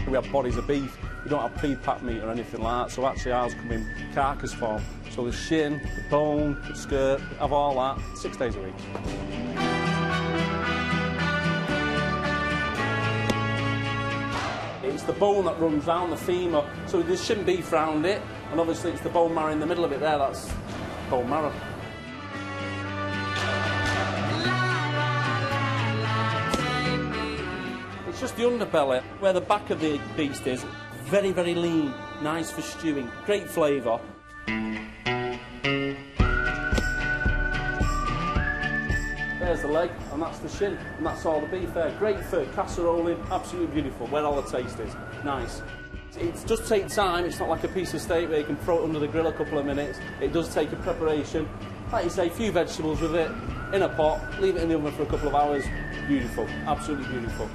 We have bodies of beef. We don't have pre-packed meat or anything like that, so actually ours come in carcass form. So the shin, the bone, the skirt, have all that 6 days a week. It's the bone that runs round the femur, so there shouldn't beef round it, and obviously it's the bone marrow in the middle of it there, that's bone marrow. It's just the underbelly, where the back of the beast is. Very, very lean, nice for stewing, great flavour. There's the leg, and that's the shin, and that's all the beef there. Great for casseroling, absolutely beautiful, where all the taste is. Nice. It does take time, it's not like a piece of steak where you can throw it under the grill a couple of minutes. It does take a preparation. Like you say, a few vegetables with it, in a pot, leave it in the oven for a couple of hours. Beautiful, absolutely beautiful.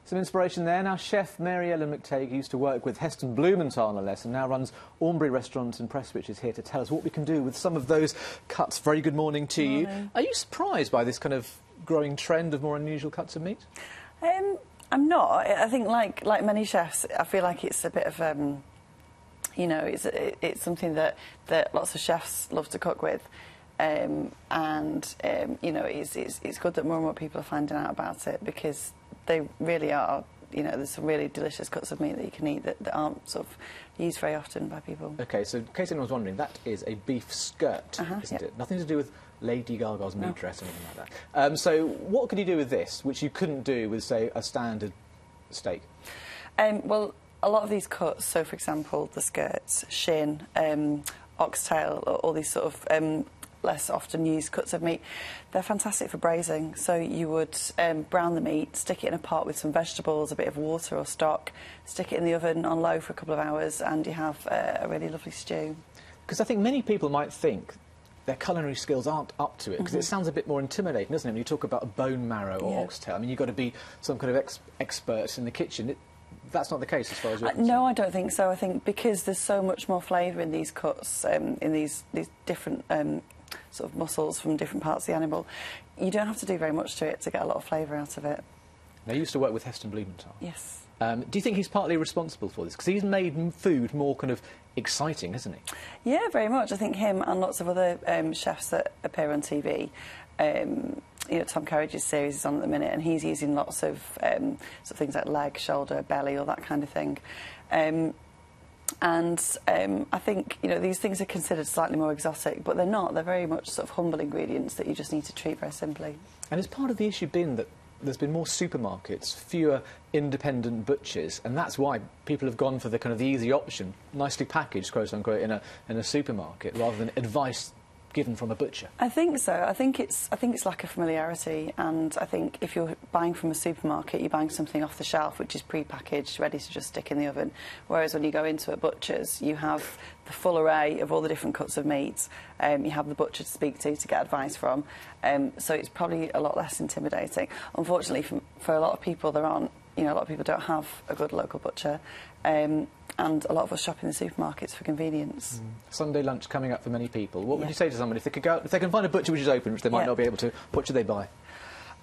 Some inspiration there. Now, chef Mary Ellen McTague used to work with Heston Blumenthal on and now runs Aumbry Restaurant in Prestwich, is here to tell us what we can do with some of those cuts. Very good morning to you. Are you surprised by this kind of growing trend of more unusual cuts of meat? I'm not. I think, like many chefs, I feel like it's a bit of, you know, it's something that lots of chefs love to cook with. You know, it's good that more and more people are finding out about it, because they really are, you know, there's some really delicious cuts of meat that you can eat that aren't sort of used very often by people. OK, so in case anyone's wondering, that is a beef skirt, isn't it? Nothing to do with Lady Gaga's meat dress or anything like that. So what could you do with this, which you couldn't do with, say, a standard steak? Well, a lot of these cuts, so for example, the skirts, shin, oxtail, all these sort of less often used cuts of meat, they're fantastic for braising. So you would brown the meat, stick it in a pot with some vegetables, a bit of water or stock, stick it in the oven on low for a couple of hours, and you have a really lovely stew. Because I think many people might think their culinary skills aren't up to it, because it sounds a bit more intimidating, doesn't it, when you talk about a bone marrow or oxtail? I mean, you've got to be some kind of expert in the kitchen. That's not the case as far as you're concerned. No, I don't think so. I think because there's so much more flavour in these cuts, in these different sort of muscles from different parts of the animal, you don't have to do very much to it to get a lot of flavour out of it. Now, you used to work with Heston Blumenthal. Yes. Do you think he's partly responsible for this? Because he's made food more kind of exciting, hasn't he? Yeah, very much. I think him and lots of other chefs that appear on TV. You know, Tom Carriage's series is on at the minute, and he's using lots of sort of things like leg, shoulder, belly, all that kind of thing. I think, you know, these things are considered slightly more exotic, but they're not. They're very much sort of humble ingredients that you just need to treat very simply. And has part of the issue been that there's been more supermarkets, fewer independent butchers, and that's why people have gone for the kind of the easy option, nicely packaged, quote unquote, in a supermarket, rather than advice given from a butcher? I think so. I think it's lack of familiarity, and I think if you're buying from a supermarket, you're buying something off the shelf which is pre-packaged, ready to just stick in the oven. Whereas when you go into a butcher's, you have the full array of all the different cuts of meat. You have the butcher to speak to get advice from. So it's probably a lot less intimidating. Unfortunately, for a lot of people, there aren't. You know, a lot of people don't have a good local butcher, and a lot of us shop in the supermarkets for convenience. Sunday lunch coming up for many people. What would you say to somebody if they could go out, if they can find a butcher which is open, which they might not be able to? What should they buy?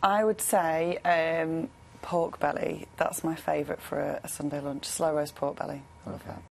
I would say pork belly. That's my favourite for a Sunday lunch. Slow roast pork belly. Okay.